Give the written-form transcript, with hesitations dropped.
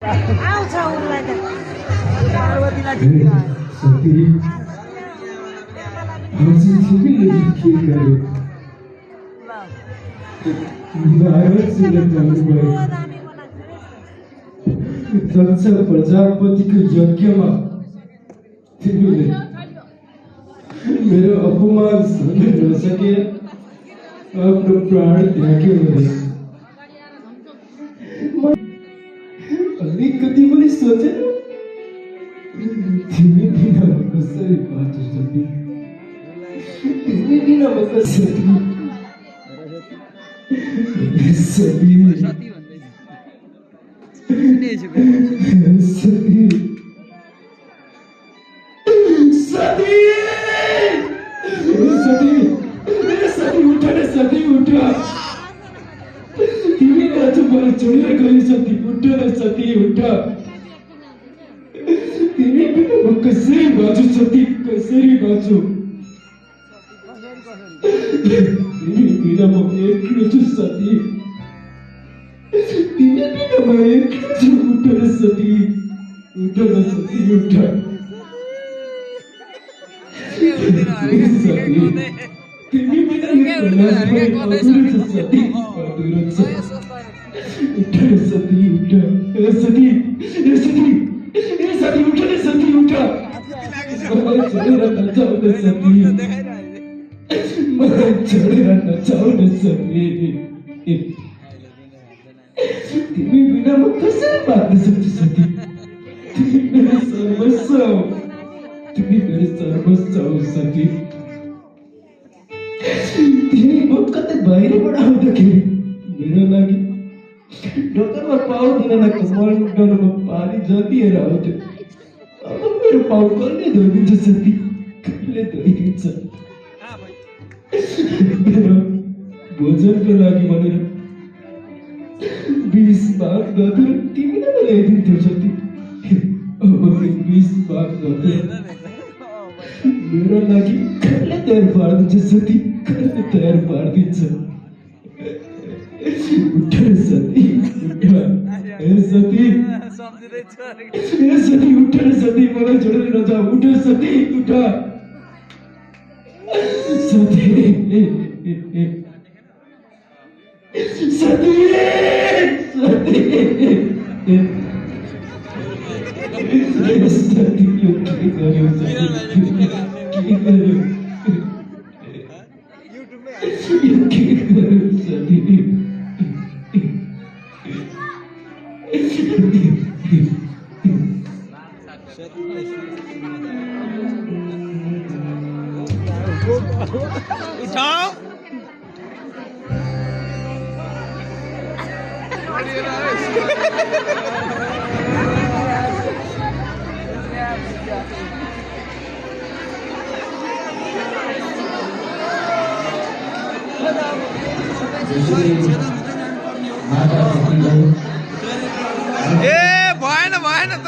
आउँछ उसलाई त दक्ष प्रजापतिको यज्ञमा तिमीले मेरो अपमान सहन नसके आफ्नो प्राण त्याग्यो भने अलिकति पनि सोचेन तिमी बिना म कसरी बाँच्न सक्ने तिमी बिना म कसरी छोडेर गई सती उठ न सती उठ तिमी बिना म कसरी बाँच्छु सती कसरी बाँच्छु तिमी बिना म एक्लो छु सती तिमी बिना म एक्लो छु उठ न सती उठ तिमी बिना सती सती उठ सती सती उठ न सती उठ छोडेर नचाउन सती तिमी बिना म कसरी बाँच्न सक्छु सती तिमी मेरो सर्वस्व हौ सती तिमी म कतै बाहिरबाट आउँदाखेरि मेरो लागि ढोकामा पाउ दिनलाई कमल डोलोमा पानी जतिएर आउँथ्यो अब मेरो पाउ कसले धोइदिन्छ सती कसले धोइदिन्छ मेरो भोजनको लागि भनेर 20 भाग गदुर तिमीलाई ल्याइदिन्थ्यो सती अब 20 भाग गदुर मेरो लागि कसले तयार पारिदिन्छ सती कसले तयार पारिदिन्छ उठ सती सती सती उठ सती मलाई छोडेर नजा उठ सती उठ सती सती सती यो के गर्यो के गर्यो सती उठाओ ए भएन त